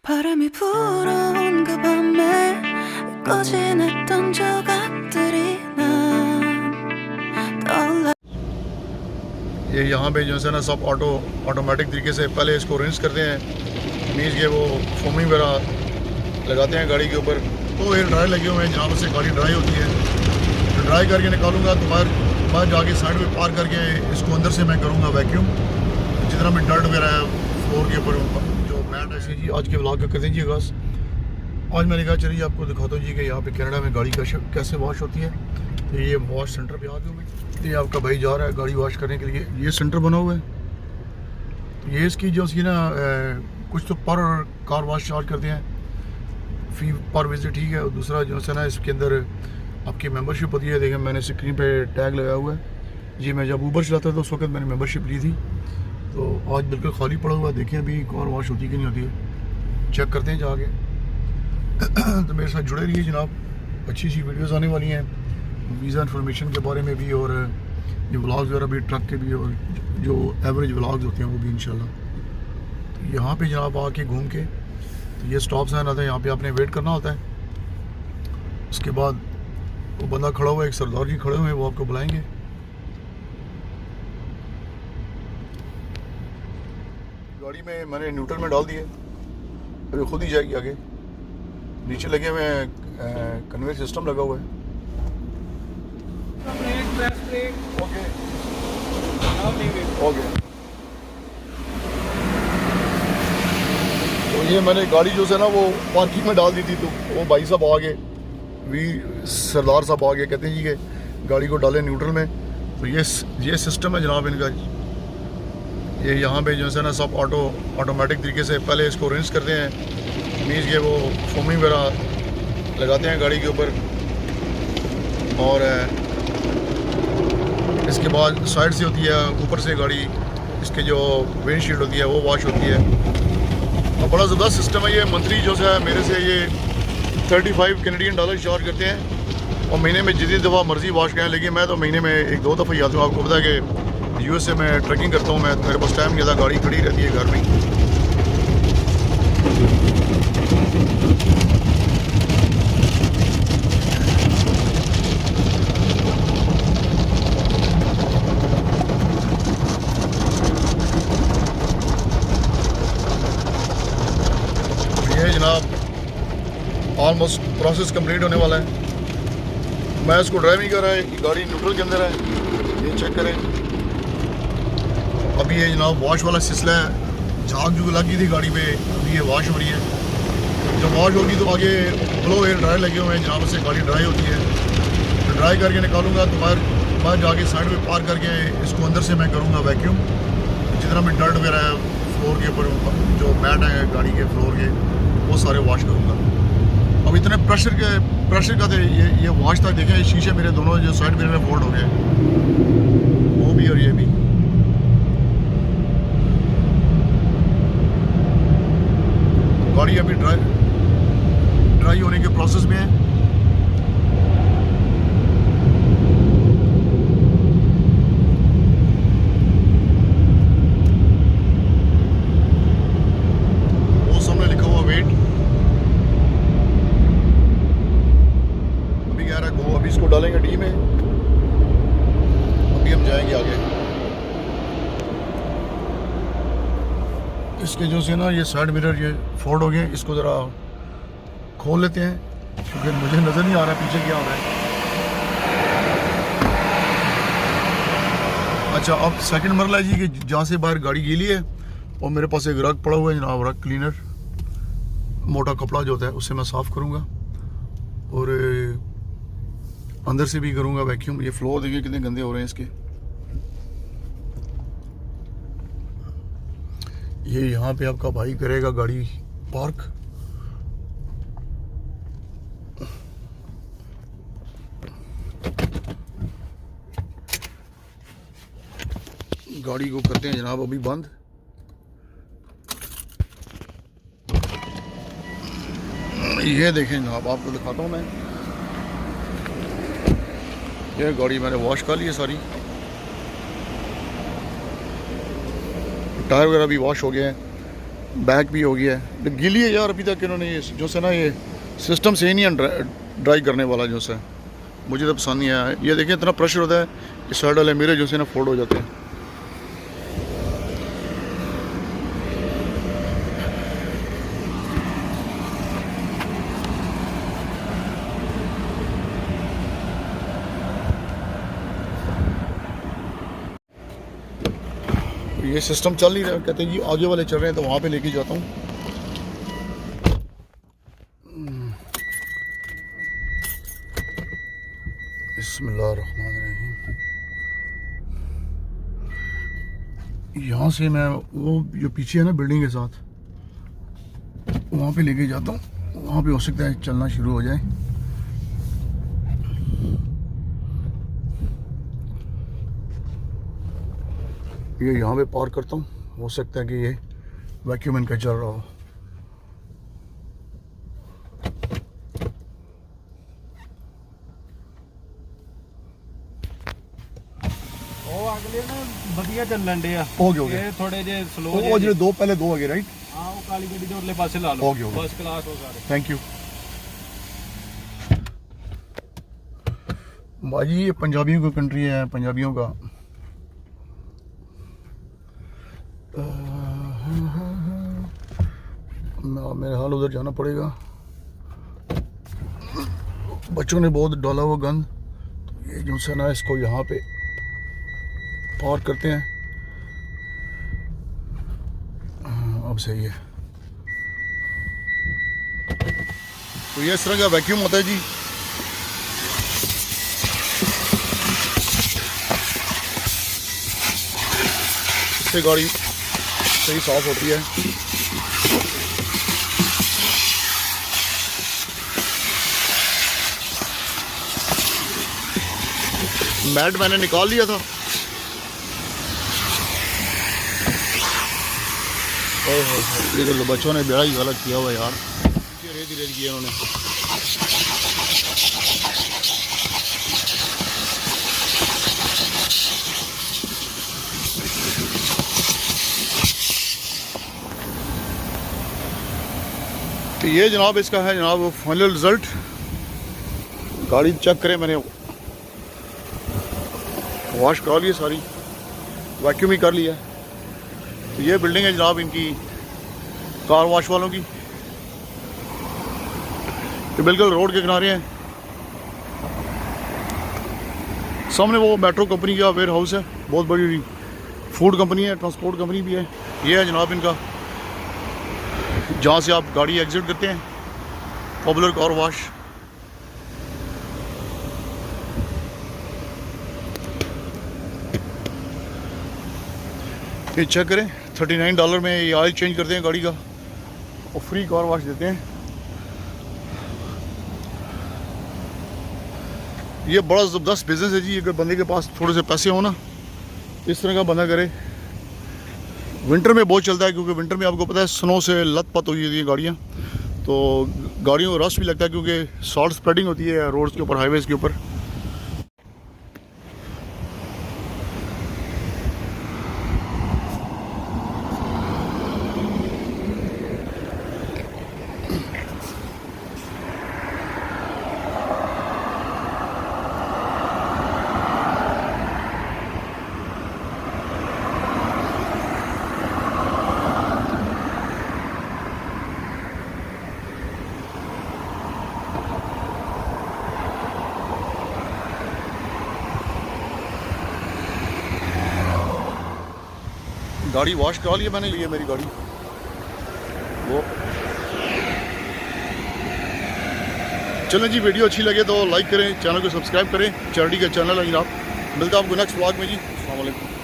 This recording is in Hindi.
바람이 불어온 그 밤에 꺼진 했던 조각들이 난 떠올라। ये यहाँ पे जो है ना सब ऑटोमेटिक तरीके से पहले इसको रिंस करते हैं, मीन्स के वो फोमिंग वगैरह लगाते हैं गाड़ी के ऊपर। तो ये ड्राई लगे हुए हैं, जहाँ से गाड़ी ड्राई होती है तो ड्राई करके निकालूंगा, तो बाहर जाके साइड पे पार करके इसको अंदर से मैं करूँगा वैक्यूम, जितना भी डर्ट वगैरह है फ्लोर के ऊपर जो मैट है। जी आज के ब्लॉग का कर दीजिए आगाज़। आज मैंने कहा चलिए आपको दिखाता हूँ जी कि यहाँ पे कनाडा में गाड़ी का कैसे वॉश होती है। तो ये वॉश सेंटर पे आ गया मैं, ये आपका भाई जा रहा है गाड़ी वॉश करने के लिए। ये सेंटर बना हुआ है, तो ये इसकी जो सी ना कुछ तो पर कार वॉश चार्ज करते हैं, फी पर विजिट, ठीक है। और दूसरा जो है ना इसके अंदर आपकी मेंबरशिप होती है। देखें मैंने स्क्रीन पे टैग लगाया हुआ है जी। मैं जब ऊबर चलाता था उस वक्त मैंने मेंबरशिप ली थी, तो आज बिल्कुल खाली पड़ा हुआ है। देखें अभी कार वॉश होती कि नहीं होती है, चेक करते हैं जाके। तो मेरे साथ जुड़े रहिए जनाब, अच्छी अच्छी वीडियोज़ आने वाली हैं वीज़ा इन्फॉर्मेशन के बारे में भी, और ये व्लॉग्स वगैरह भी ट्रक के भी, और जो एवरेज व्लॉग्स होते हैं वो भी इंशाल्लाह। तो यहाँ पे जनाब आके घूम के, तो ये स्टॉप साइन आता है, यहाँ पे आपने वेट करना होता है। उसके बाद वो बंदा खड़ा हुआ है, एक सरदार जी खड़े हुए हैं, वो आपको बुलाएंगे। गाड़ी में मैंने न्यूट्रल में डाल दिए, फिर खुद ही जाएगी आगे। नीचे लगे हुए कन्वेयर सिस्टम लगा हुआ है। Okay okay. तो ये मैंने गाड़ी जो है ना वो पार्किंग में डाल दी थी, तो वो भाई साहब आ गए, सरदार साहब आ गए, कहते हैं जी कि गाड़ी को डालें न्यूट्रल में। तो ये सिस्टम है जनाब इनका। ये यहाँ पे जो है ना सब ऑटोमेटिक तरीके से पहले इसको रिंस करते हैं, मीन्स के वो फोमिंग वगैरह लगाते हैं गाड़ी के ऊपर, और इसके बाद साइड से होती है, ऊपर से गाड़ी इसके जो विंडशील्ड होती है वो वॉश होती है। और बड़ा ज़बरदस्त सिस्टम है ये। मंथली जो है मेरे से ये 35 कैनेडियन डॉलर चार्ज करते हैं, और महीने में जितनी दफ़ा मर्ज़ी वॉश करें। लेकिन मैं तो महीने में 1-2 दफ़ा ही आता हूँ। आपको पता है कि USA में ट्रैकिंग करता हूँ मैं, मेरे पास टाइम नहीं आता, गाड़ी खड़ी रहती है घर में। ये जनाब ऑलमोस्ट प्रोसेस कंप्लीट होने वाला है। मैं इसको ड्राइव नहीं कर रहा है, गाड़ी न्यूट्रल के अंदर है, ये चेक करें। अभी ये जनाब वॉश वाला सिलसिला है, झाग जो लगी थी गाड़ी पे, अभी ये वॉश हो रही है। जब वॉश होगी तो आगे ब्लो एयर ड्राई लगे हुए हैं, जहाँ से गाड़ी ड्राई होती है। तो ड्राई करके निकालूंगा, तो बाहर जाके साइड पे पार करके इसको अंदर से मैं करूँगा वैक्यूम, जितना भी डर्ट वगैरह है फ्लोर के ऊपर, जो मैट है गाड़ी के फ्लोर के, वो सारे वॉश करूँगा। अब इतने प्रेशर का थे ये वॉश था। देखें शीशे मेरे दोनों जो साइड मिरर में फोल्ड हो गए, वो भी और ये भी। गाड़ी अभी ड्राई होने के प्रोसेस में है। वो सामने लिखा हुआ वेट, अभी कह रहा है गो। अभी इसको डालेंगे डी में, अभी हम जाएंगे आगे। इसके जो से ना ये साइड मिरर ये फोल्ड हो गए, इसको ज़रा खोल लेते हैं क्योंकि मुझे नज़र नहीं आ रहा पीछे क्या हो रहा है। अच्छा अब सेकंड मरला है जी कि जहाँ से बाहर गाड़ी गीली है, और मेरे पास एक रग पड़ा हुआ है जनाब, रग क्लीनर, मोटा कपड़ा जो होता है उससे मैं साफ़ करूँगा, और अंदर से भी करूँगा वैक्यूम। ये फ्लोर देखिए कितने गंदे हो रहे हैं इसके। ये यहाँ पे आपका भाई करेगा गाड़ी पार्क। गाड़ी को करते हैं जनाब अभी बंद। ये देखें जनाब, आपको दिखाता हूँ मैं। ये गाड़ी मैंने वॉश कर ली है सारी, टायर वगैरह भी वॉश हो गए हैं। बैक भी हो गया है, तो गीली है यार अभी तक इन्होंने ये जो से ना ये सिस्टम सही नहीं है ड्राई करने वाला जो से, मुझे तो पसंद नहीं आया। ये देखिए इतना प्रेशर होता है कि साइड वाले मेरे जो से ना फोल्ड हो जाते हैं। ये सिस्टम चल नहीं रहा, कहते हैं जी आगे वाले चल रहे हैं तो वहाँ पे लेके जाता हूँ। बिस्मिल्लाहिर्रहमानिर्रहीम। यहाँ से मैं वो जो पीछे है ना बिल्डिंग के साथ, वहाँ पे लेके जाता हूँ, वहाँ पे हो सकता है चलना शुरू हो जाए। ये यहाँ पे पार करता हूँ, हो सकता है कि ये वैक्यूम इनका चल रहा हो। ਉਹ ਅਗਲੇ ਨਾ ਵਧੀਆ ਚੱਲਣ ਡੇ ਆ ਹੋ ਗਿਆ ਇਹ ਥੋੜੇ ਜੇ ਸਲੋ ਉਹ ਜਿਹੜੇ ਦੋ ਪਹਿਲੇ ਦੋ ਹੈਗੇ ਰਾਈਟ। ਹਾਂ ਉਹ ਕਾਲੀ ਗੱਡੀ ਦੇ ਉਰਲੇ ਪਾਸੇ ਲਾ ਹੋ ਲਓ ਗਿਆ। ਫਸਟ ਕਲਾਸ ਹੋ ਸਾਰੇ। थैंक यू भाजी, ये पंजाबियों की कंट्री है, पंजाबियों का। मेरे हाल उधर जाना पड़ेगा, बच्चों ने बहुत डाला हुआ गंद, तो ये जो से ना इसको यहाँ पे पार करते हैं। अब सही है। तो ये इस तरह का वैक्यूम होता है जी। इससे गाड़ी सही साफ होती है। मैट मैंने निकाल लिया था। ये तो बच्चों ने बेड़ा ही गलत किया हुआ यार, रेत ही रेत किया उन्होंने। तो ये जनाब इसका है जनाब फाइनल रिज़ल्ट। गाड़ी चेक करें, मैंने वॉश करा ली सारी, वैक्यूम ही कर लिया। तो ये बिल्डिंग है जनाब इनकी कार वॉश वालों की। ये बिल्कुल रोड के किनारे हैं। सामने वो मेट्रो कंपनी का वेयर हाउस है, बहुत बड़ी फूड कंपनी है, ट्रांसपोर्ट कंपनी भी है। ये है जनाब इनका जहाँ से आप गाड़ी एग्जिट करते हैं, पॉपुलर कार वॉश। ये चेक करें, $39 में ये ऑयल चेंज करते हैं गाड़ी का और फ्री कार वॉश देते हैं। ये बड़ा ज़बरदस्त बिज़नेस है जी। अगर बंदे के पास थोड़े से पैसे हो ना, इस तरह का बंदा करे। विंटर में बहुत चलता है, क्योंकि विंटर में आपको पता है स्नो से लथपथ हो जाती है गाड़ियाँ, तो गाड़ियों को रश भी लगता है, क्योंकि सॉल्ट स्प्रेडिंग होती है रोड्स के ऊपर, हाईवेज़ के ऊपर। गाड़ी वॉश करा लिया मैंने, ये मेरी गाड़ी वो। चलें जी, वीडियो अच्छी लगे तो लाइक करें, चैनल को सब्सक्राइब करें, चैरिटी का चैनल है जनाब। मिलता है आपको नेक्स्ट व्लॉग में जी। अस्सलाम वालेकुम।